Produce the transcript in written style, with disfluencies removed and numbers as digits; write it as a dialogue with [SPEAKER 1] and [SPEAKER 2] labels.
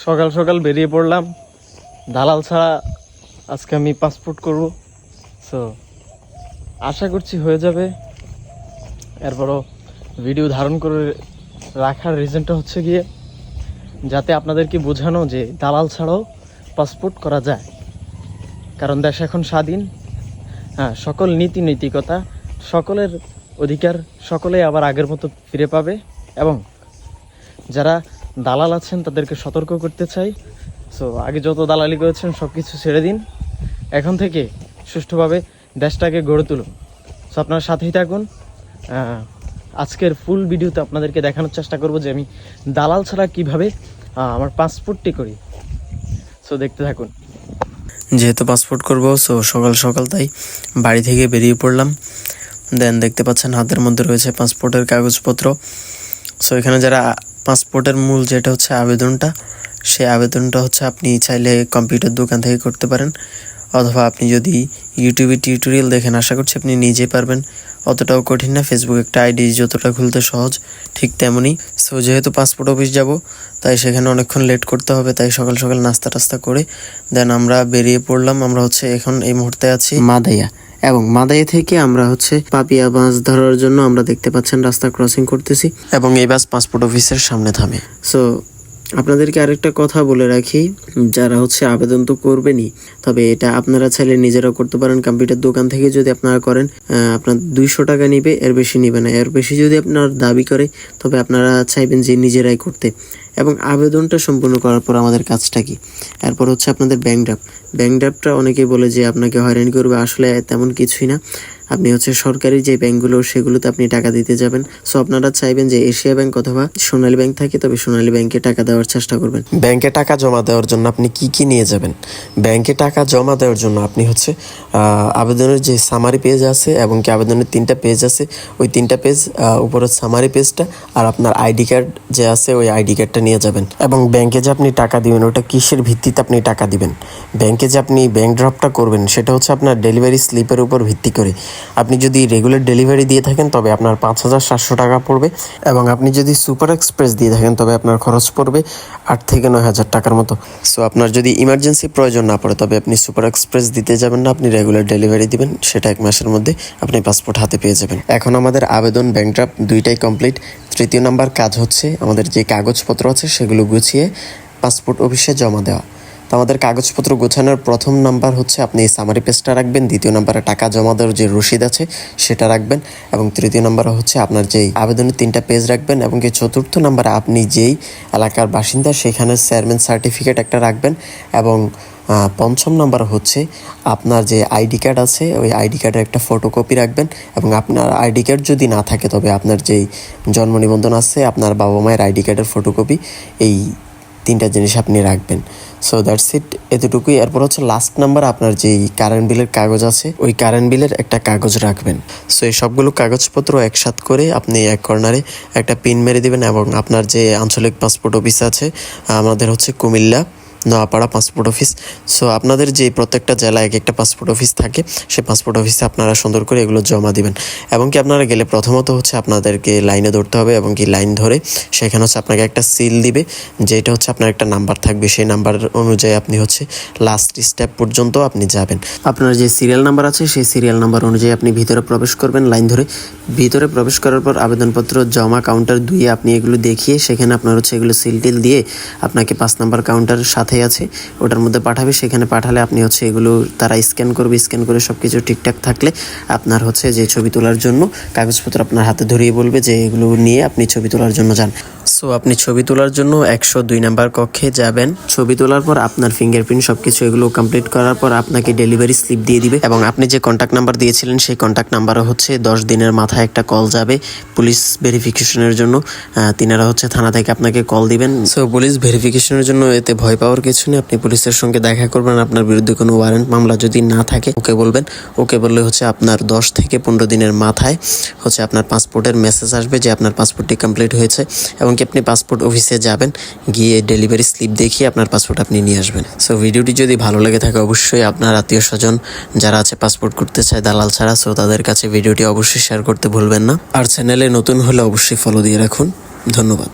[SPEAKER 1] সকাল সকাল বেরিয়ে পড়লাম। দালাল ছাড়া আজকে আমি পাসপোর্ট করব। সো আশা করছি হয়ে যাবে। এরপরও ভিডিও ধারণ করে রাখার রিজনটা হচ্ছে গিয়ে যাতে আপনাদেরকে বোঝানো যে দালাল ছাড়াও পাসপোর্ট করা যায়। কারণ দেশ এখন স্বাধীন। হ্যাঁ, সকল নীতি নৈতিকতা, সকলের অধিকার সকলেই আবার আগের মতো ফিরে পাবে। এবং যারা দালাল আছেন তাদেরকে সতর্ক করতে চাই। সো আগে যত দালালি করেছেন সব কিছু ছেড়ে দিন। এখন থেকে সুষ্ঠুভাবে দেশটাকে গড়ে তুলুন। সো আপনার সাথেই থাকুন। আজকের ফুল ভিডিওতে আপনাদেরকে দেখানোর চেষ্টা করব যে আমি দালাল ছাড়া কিভাবে আমার পাসপোর্টটি করি। সো দেখতে থাকুন।
[SPEAKER 2] যেহেতু পাসপোর্ট করব, সো সকাল সকাল তাই বাড়ি থেকে বেরিয়ে পড়লাম। দেন দেখতে পাচ্ছেন হাতের মধ্যে রয়েছে পাসপোর্টের কাগজপত্র। সো এখানে যারা পাসপোর্টের মূল যেটা হচ্ছে আবেদনটা, সেই আবেদনটা হচ্ছে আপনি চাইলে কম্পিউটার দোকান থেকে করতে পারেন, অথবা আপনি যদি ইউটিউবে টিউটোরিয়াল দেখেন, আশা করছি আপনি নিজেই পারবেন। অতটাও কঠিন না। ফেসবুক একটা আইডি যতটা খুলতে সহজ, ঠিক তেমনই। সো যেহেতু পাসপোর্ট অফিস যাব, তাই সেখানে অনেকক্ষণ লেট করতে হবে, তাই সকাল সকাল নাস্তা টাস্তা করে দেন আমরা বেরিয়ে পড়লাম। আমরা হচ্ছে এখন এই মুহূর্তে আছি মাদাইয়া, এবং মাদাইয়া থেকে আমরা হচ্ছে পাপিয়া বাস ধরার জন্য আমরা দেখতে পাচ্ছেন রাস্তা ক্রসিং করতেছি, এবং এই বাস পাসপোর্ট অফিসের সামনে থামে। সো আপনাদেরকে আরেকটা কথা বলে রাখি, যারা হচ্ছে আবেদন তো করবেনই, তবে এটা আপনারা চাইলে নিজেরাও করতে পারেন। কম্পিউটার দোকান থেকে যদি আপনারা করেন, আপনার 200 টাকা নিবে, এর বেশি নিবে না। এর বেশি যদি আপনার দাবি করে, তবে আপনারা চাইবেন যে নিজেরাই করতে। এবং আবেদনটা সম্পূর্ণ করার পর আমাদের কাজটা কি, এরপর হচ্ছে আপনাদের ব্যাংক ড্রাফটটা অনেকেই বলে যে আপনাকে হয়রানি করবে, আসলে তেমন কিছুই না। আপনি হচ্ছে সরকারি যে ব্যাংকগুলো, সেগুলোতে আপনি টাকা দিতে যাবেন। সো আপনারা চাইবেন যে এশিয়া ব্যাংক অথবা সোনালী ব্যাংক থাকে, তবে সোনালী ব্যাংকে টাকা দেওয়ার চেষ্টা করবেন।
[SPEAKER 3] ব্যাংকে টাকা জমা দেওয়ার জন্য আপনি কি কি নিয়ে যাবেন? ব্যাংকে টাকা জমা দেওয়ার জন্য আপনি হচ্ছে আবেদনের যে সামারি পেজ আছে, এবং কি আবেদনের 3টা পেজ আছে, ওই 3টা পেজ, উপরের সামারি পেজটা আর আপনার আইডি কার্ড যে আছে, ওই আইডি কার্ডটা নিয়ে যাবেন। এবং ব্যাংকে যে আপনি টাকা দিবেন, ওটা কিসের ভিত্তিতে আপনি টাকা দিবেন? ব্যাংকে যে আপনি ব্যাংক ড্রাফটটা করবেন, সেটা হচ্ছে আপনার ডেলিভারি স্লিপের উপর ভিত্তি করে। আপনি যদি রেগুলার ডেলিভারি দিয়ে থাকেন, তবে আপনার 5,700 টাকা পড়বে, এবং আপনি যদি সুপার এক্সপ্রেস দিয়ে থাকেন, তবে আপনার খরচ পড়বে 8 থেকে 9,000 টাকার মতো। সো আপনার যদি ইমার্জেন্সি প্রয়োজন না পড়ে, তবে আপনি সুপার এক্সপ্রেস দিতে যাবেন না, আপনি রেগুলার ডেলিভারি দিবেন। সেটা 1 মাসের মধ্যে আপনি পাসপোর্ট হাতে পেয়ে যাবেন। এখন আমাদের আবেদন, ব্যাংক ড্রাফট দুইটাই কমপ্লিট। 3য় নাম্বার কাজ হচ্ছে আমাদের যে কাগজপত্র আছে সেগুলো গুছিয়ে পাসপোর্ট অফিসে জমা দেওয়া। তো আমাদের কাগজপত্র গোছানোর 1ম নাম্বার হচ্ছে আপনি সামারি পেজটা রাখবেন, 2য় নাম্বারে টাকা জমা দেওয়ার যে রসিদ আছে সেটা রাখবেন, এবং 3য় নাম্বারে হচ্ছে আপনার যেই আবেদনের 3টা পেজ রাখবেন, এবং কি 4র্থ নাম্বারে আপনি যেই এলাকার বাসিন্দা সেখানে চেয়ারম্যান সার্টিফিকেট একটা রাখবেন, এবং 5ম নাম্বার হচ্ছে আপনার যে আইডি কার্ড আছে, ওই আইডি কার্ডের একটা ফটোকপি রাখবেন। এবং আপনার আইডি কার্ড যদি না থাকে, তবে আপনার যেই জন্ম নিবন্ধন আছে, আপনার বাবা মায়ের আইডি কার্ডের ফটোকপি, এই 3টা জিনিস আপনি রাখবেন। সো দ্যাটস ইট, এতটুকুই। এরপর হচ্ছে লাস্ট নাম্বার, আপনার যেই কারেন্ট বিলের কাগজ আছে, ওই কারেন্ট বিলের একটা কাগজ রাখবেন। সো এই সবগুলো কাগজপত্র একসাথ করে আপনি এক কর্নারে একটা পিন মেরে দিবেন, এবং আপনার যে আঞ্চলিক পাসপোর্ট অফিস আছে, আমাদের হচ্ছে Comilla Noapara passport office. So আপনাদের যে প্রত্যেকটা জেলায় একটা পাসপোর্ট অফিস থাকে, সেই পাসপোর্ট অফিসে আপনারা সুন্দর করে এগুলো জমা দিবেন। এবং কি আপনারা গেলে প্রথমত হচ্ছে আপনাদেরকে লাইনে ধরতে হবে, এবং কি লাইন ধরে সেখানে হচ্ছে আপনাকে একটা সিল দিবে, যেটা হচ্ছে আপনার একটা নাম্বার থাকবে। সেই নাম্বার অনুযায়ী আপনি হচ্ছে লাস্ট স্টেপ পর্যন্ত আপনি যাবেন।
[SPEAKER 2] আপনার যে সিরিয়াল নাম্বার আছে, সেই সিরিয়াল নাম্বার অনুযায়ী আপনি ভিতরে প্রবেশ করবেন লাইন ধরে। ভিতরে প্রবেশ করার পর আবেদনপত্র জমা কাউন্টার 2-এ আপনি এগুলো দেখিয়ে, সেখানে আপনার হচ্ছে এগুলো সিল টিল দিয়ে আপনাকে 5 নাম্বার কাউন্টার সাথে আছে, ওটার মধ্যে পাঠাবে। সেখানে পাঠালে আপনি হচ্ছে এগুলো তারা স্ক্যান করবে। স্ক্যান করে সব কিছু ঠিকঠাক থাকলে আপনার হচ্ছে যে ছবি তোলার জন্য কাগজপত্র আপনার হাতে ধরিয়ে বলবে যে এগুলো নিয়ে আপনি ছবি তোলার জন্য যান। সো আপনি ছবি তোলার জন্য 102 নাম্বার কক্ষে যাবেন। ছবি তোলার পর আপনার ফিঙ্গারপ্রিন্ট সবকিছু এগুলো কমপ্লিট করার পর আপনাকে ডেলিভারি স্লিপ দিয়ে দিবে, এবং আপনি যে কন্ট্যাক্ট নাম্বার দিয়েছিলেন, সেই কন্ট্যাক্ট নাম্বারও হচ্ছে 10 দিনের মাথায় একটা কল যাবে পুলিশ ভেরিফিকেশনের জন্য। তিনারা হচ্ছে থানা থেকে আপনাকে কল দিবেন। সো পুলিশ ভেরিফিকেশনের জন্য এতে ভয় পাওয়ার কিছু নেই। আপনি পুলিশের সঙ্গে দেখা করবেন, আপনার বিরুদ্ধে কোনো ওয়ারেন্ট মামলা যদি না থাকে ওকে বলবেন। ওকে বললে হচ্ছে আপনার 10 থেকে 15 দিনের মাথায় হচ্ছে আপনার পাসপোর্টের মেসেজ আসবে যে আপনার পাসপোর্টটি কমপ্লিট হয়েছে, এবং কি আপনি পাসপোর্ট অফিসে যাবেন, গিয়ে ডেলিভারি স্লিপ দেখিয়ে আপনার পাসপোর্ট আপনি নিয়ে আসবেন। সো ভিডিওটি যদি ভালো লেগে থাকে, অবশ্যই আপনার আত্মীয় স্বজন যারা আছে পাসপোর্ট করতে চায় দালাল ছাড়া, সো তাদের কাছে ভিডিওটি অবশ্যই শেয়ার করতে ভুলবেন না। আর চ্যানেলে নতুন হলে অবশ্যই ফলো দিয়ে রাখুন। ধন্যবাদ।